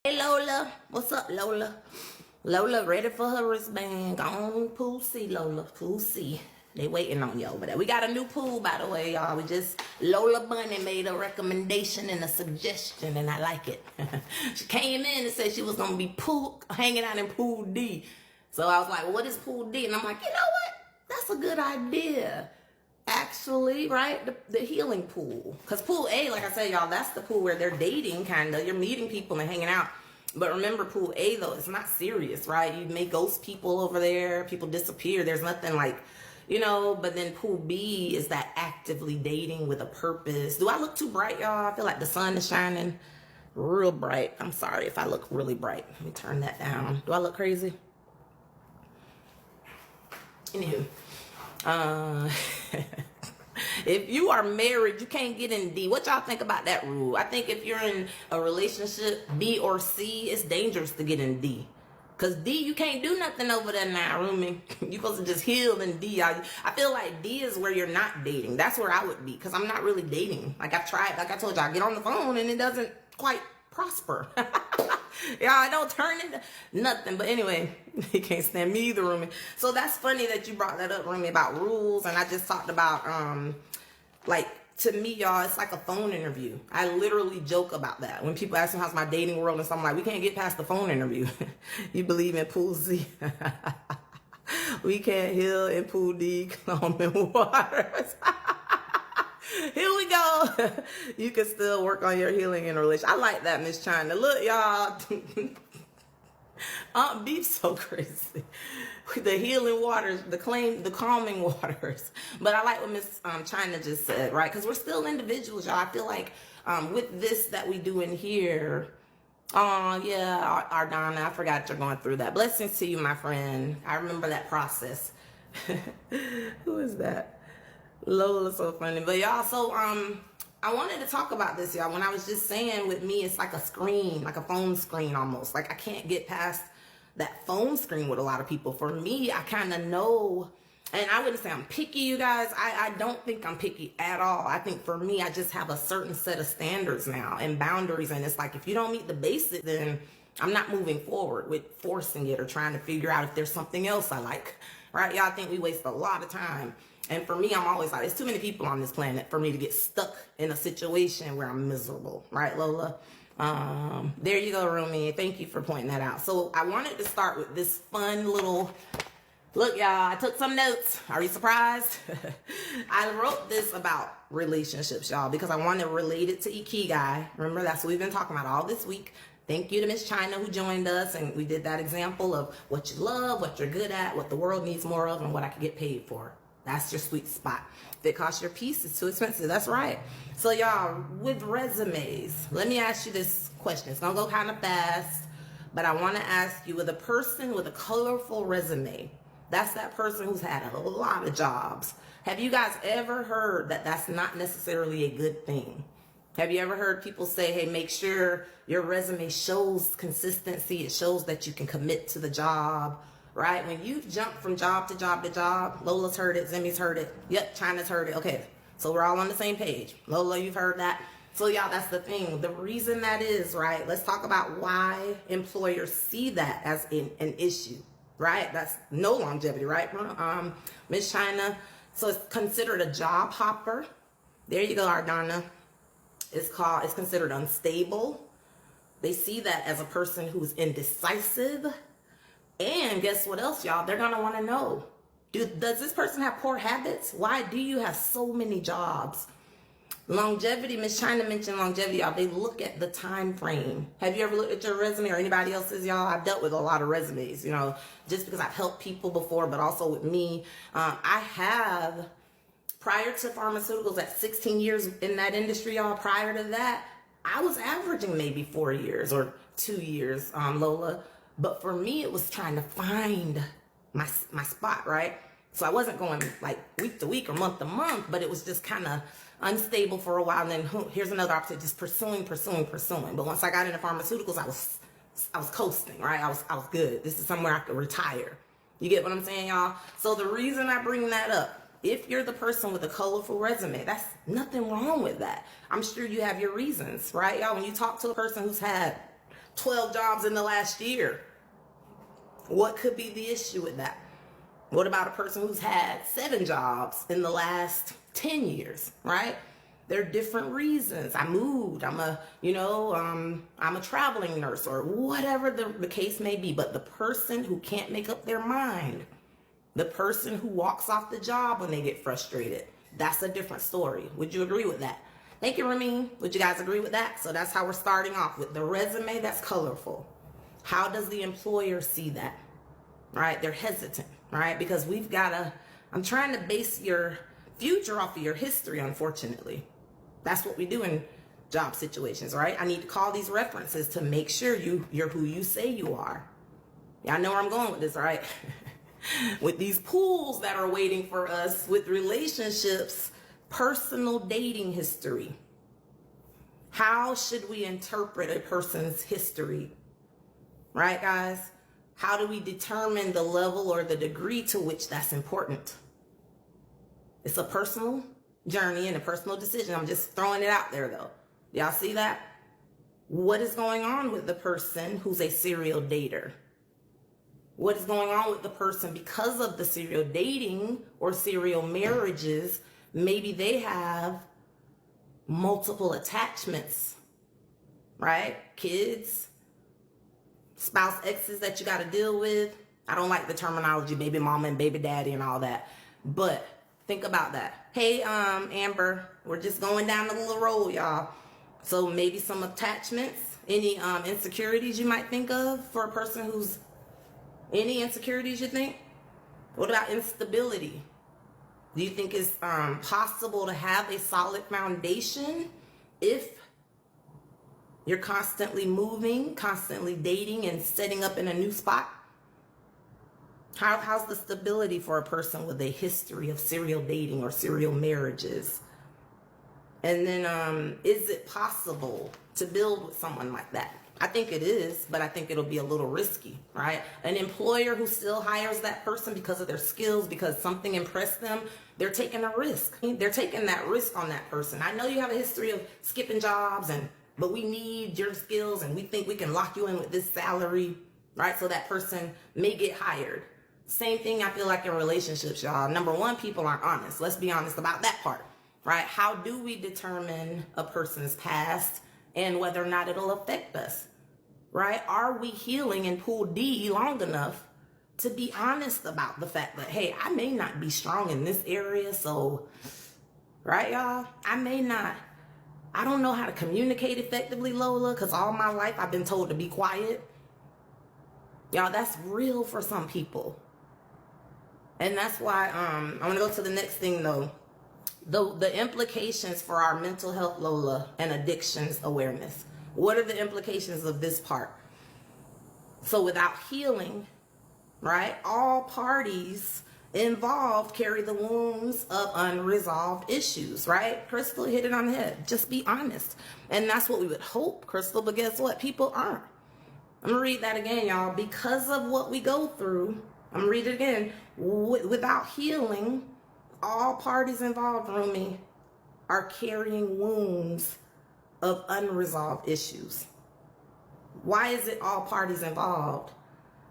Hey Lola, what's up Lola? Lola ready for her wristband. Go on pool C, Lola, pool C. They waiting on you over there. We got a new pool, by the way, y'all. Lola Bunny made a recommendation and a suggestion, and I like it. She came in and said she was gonna be hanging out in pool D. So I was like, well, what is pool D? And I'm like, you know what? That's a good idea. Actually, right? The healing pool. Because pool A, like I said, y'all, that's the pool where they're dating, kind of. You're meeting people and hanging out. But remember, pool A, though, it's not serious, right? You may ghost people over there. People disappear. There's nothing like, but then pool B is that actively dating with a purpose. Do I look too bright, y'all? I feel like the sun is shining real bright. I'm sorry if I look really bright. Let me turn that down. Do I look crazy? Anywho. If you are married, you can't get in D. What y'all think about that rule? I think if you're in a relationship, B or C, it's dangerous to get in D. Because D, you can't do nothing over there now, roomie. You're supposed to just heal in D. I feel like D is where you're not dating. That's where I would be, because I'm not really dating. Like I've tried, like I told y'all, I get on the phone and it doesn't quite prosper. Yeah, I don't turn into nothing. But anyway, he can't stand me either, roomie. So that's funny that you brought that up, roomie, about rules. And I just talked about, like, to me, y'all, it's like a phone interview. I literally joke about that. When people ask me how's my dating world and something, like, we can't get past the phone interview. You believe in pool C? We can't heal in pool D, calming waters. Here we go. You can still work on your healing in a relationship. I like that, Miss China. Look, y'all. Aunt Beef's so crazy. The healing waters, the calming waters. But I like what Miss China just said, right? Because we're still individuals, y'all. I feel like with this that we do in here, oh, yeah, Ardonna, I forgot you're going through that. Blessings to you, my friend. I remember that process. Who is that? Lola's so funny. But y'all, so I wanted to talk about this, y'all. When I was just saying, with me, it's like a screen, like a phone screen almost. Like I can't get past that phone screen with a lot of people. For me, I kind of know, and I wouldn't say I'm picky, you guys. I don't think I'm picky at all. I think for me, I just have a certain set of standards now and boundaries. And it's like, if you don't meet the basics, then I'm not moving forward with forcing it or trying to figure out if there's something else I like, right? Y'all, think we waste a lot of time. And for me, I'm always like, there's too many people on this planet for me to get stuck in a situation where I'm miserable. Right, Lola? There you go, Rumi. Thank you for pointing that out. So I wanted to start with this fun little, look, y'all, I took some notes. Are you surprised? I wrote this about relationships, y'all, because I want to relate it to Ikigai. Remember, that's what we've been talking about all this week. Thank you to Miss China who joined us, and we did that example of what you love, what you're good at, what the world needs more of, and what I could get paid for. That's your sweet spot. If it costs your piece, it's too expensive. That's right. So y'all, with resumes, let me ask you this question. It's gonna go kind of fast, but I want to ask you, with a person with a colorful resume, that's that person who's had a lot of jobs. Have you guys ever heard that that's not necessarily a good thing? Have you ever heard people say, hey, make sure your resume shows consistency. It shows that you can commit to the job. Right? When you jump from job to job to job, Lola's heard it, Zimmy's heard it, yep, China's heard it. Okay, so we're all on the same page. Lola, you've heard that. So y'all, that's the thing. The reason that is, right? Let's talk about why employers see that as an issue, right? That's no longevity, right? Miss China. So it's considered a job hopper. There you go, Ardonna. It's considered unstable. They see that as a person who's indecisive. And guess what else, y'all? They're going to want to know, does this person have poor habits? Why do you have so many jobs? Longevity, Miss China mentioned longevity, y'all. They look at the time frame. Have you ever looked at your resume or anybody else's, y'all? I've dealt with a lot of resumes, just because I've helped people before, but also with me. I have, prior to pharmaceuticals, at 16 years in that industry, y'all, prior to that, I was averaging maybe 4 years or 2 years, Lola. But for me, it was trying to find my spot, right? So I wasn't going like week to week or month to month, but it was just kind of unstable for a while. And then here's another opportunity, just pursuing. But once I got into pharmaceuticals, I was coasting, right? I was good. This is somewhere I could retire. You get what I'm saying, y'all? So the reason I bring that up, if you're the person with a colorful resume, that's nothing wrong with that. I'm sure you have your reasons, right, y'all? When you talk to a person who's had 12 jobs in the last year. What could be the issue with that? What about a person who's had 7 jobs in the last 10 years, right? There are different reasons. I moved. I'm a traveling nurse, or whatever the case may be. But the person who can't make up their mind, the person who walks off the job when they get frustrated, that's a different story. Would you agree with that? Thank you, Ramin. Would you guys agree with that? So that's how we're starting off with the resume that's colorful. How does the employer see that? Right? They're hesitant, right? Because I'm trying to base your future off of your history, unfortunately. That's what we do in job situations, right? I need to call these references to make sure you're who you say you are. Y'all know where I'm going with this, right? With these pools that are waiting for us, with relationships, personal dating history. How should we interpret a person's history? Right, guys? How do we determine the level or the degree to which that's important? It's a personal journey and a personal decision. I'm just throwing it out there, though. Y'all see that? What is going on with the person who's a serial dater? What is going on with the person because of the serial dating or serial marriages? Maybe they have multiple attachments, right? Kids, spouse exes that you got to deal with. I don't like the terminology baby mama and baby daddy and all that, but think about that. Hey, Amber, we're just going down the little road, y'all. So maybe some attachments, any insecurities you might think of for a person who's, any insecurities you think? What about instability? Do you think it's possible to have a solid foundation if you're constantly moving, constantly dating, and setting up in a new spot? How's the stability for a person with a history of serial dating or serial marriages? And then is it possible to build with someone like that? I think it is, but I think it'll be a little risky, right? An employer who still hires that person because of their skills, because something impressed them, they're taking a risk. They're taking that risk on that person. I know you have a history of skipping jobs, but we need your skills and we think we can lock you in with this salary, right? So that person may get hired. Same thing I feel like in relationships, y'all. Number one, people aren't honest. Let's be honest about that part, right? How do we determine a person's past and whether or not it'll affect us? Right? Are we healing in pool D long enough to be honest about the fact that, hey, I may not be strong in this area, so, right, y'all? I don't know how to communicate effectively, Lola, because all my life I've been told to be quiet. Y'all, that's real for some people. And that's why I'm going to go to the next thing, though. The implications for our mental health, Lola, and addictions awareness. What are the implications of this part? So without healing, right, all parties involved carry the wounds of unresolved issues, right? Crystal hit it on the head. Just be honest. And that's what we would hope, Crystal, but guess what? People aren't. I'm going to read that again, y'all. Because of what we go through, I'm going to read it again. Without healing, all parties involved, Rumi, are carrying wounds of unresolved issues. Why is it all parties involved?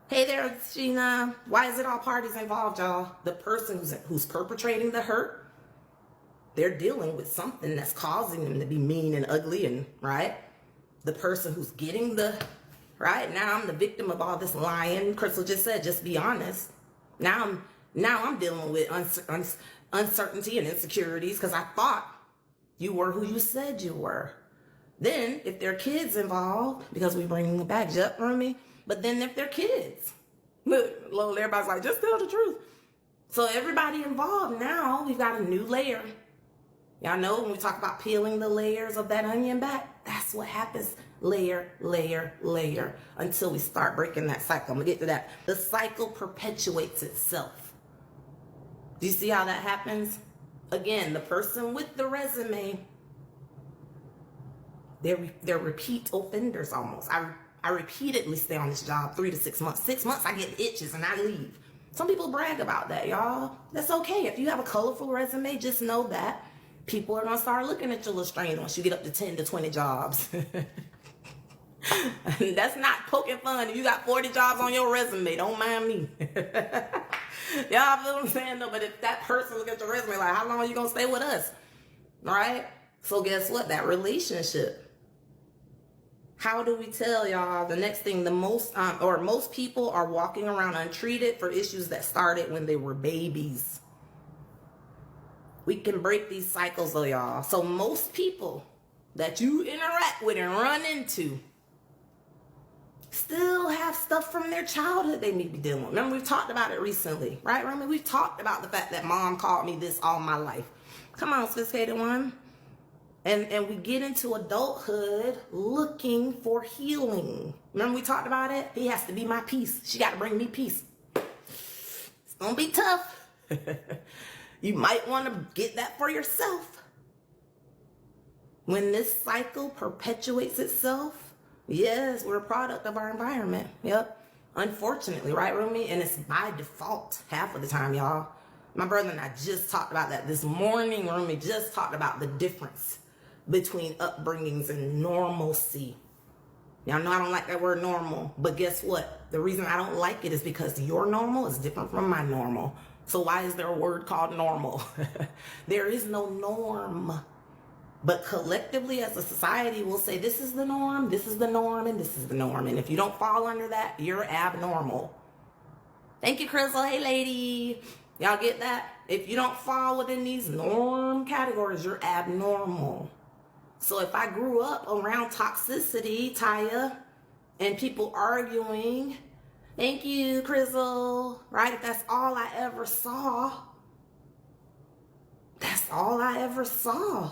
Hey there, Sheena. Why is it all parties involved, y'all? The person who's perpetrating the hurt, they're dealing with something that's causing them to be mean and ugly, and right? The person who's getting right now, I'm the victim of all this lying. Crystal just said, just be honest. Now I'm dealing with uncertainty and insecurities because I thought you were who you said you were. Then, if there are kids involved, because we bring the bags up, Rumi, but then if they're kids, look, everybody's like, just tell the truth. So everybody involved now, we've got a new layer. Y'all know when we talk about peeling the layers of that onion back, that's what happens. Layer, layer, layer, until we start breaking that cycle. I'm gonna get to that. The cycle perpetuates itself. Do you see how that happens? Again, the person with the resume, they're repeat offenders almost. I repeatedly stay on this job 3 to 6 months. 6 months, I get itches and I leave. Some people brag about that, y'all. That's okay. If you have a colorful resume, just know that people are going to start looking at you a little strange once you get up to 10 to 20 jobs. That's not poking fun. If you got 40 jobs on your resume, don't mind me. Y'all feel what I'm saying? No, but if that person look at your resume, like, how long are you gonna stay with us? Right? So guess what? That relationship. How do we tell y'all the next thing? Most people are walking around untreated for issues that started when they were babies. We can break these cycles though, y'all. So most people that you interact with and run into still have stuff from their childhood they need to be dealing with. Remember, we've talked about it recently, right? Remember, we've talked about the fact that mom called me this all my life. Come on, sophisticated one. And we get into adulthood looking for healing. Remember we talked about it? He has to be my peace. She got to bring me peace. It's going to be tough. You might want to get that for yourself. When this cycle perpetuates itself, yes, we're a product of our environment. Yep. Unfortunately, right, Rumi? And it's by default half of the time, y'all. My brother and I just talked about that this morning. Rumi just talked about the difference between upbringings and normalcy. Y'all know I don't like that word normal, but guess what? The reason I don't like it is because your normal is different from my normal. So why is there a word called normal? There is no norm. But collectively as a society, we'll say this is the norm, this is the norm, and this is the norm. And if you don't fall under that, you're abnormal. Thank you, Crystal. Hey, lady. Y'all get that? If you don't fall within these norm categories, you're abnormal. So if I grew up around toxicity, Taya, and people arguing, thank you, Crystal, right? If that's all I ever saw, that's all I ever saw.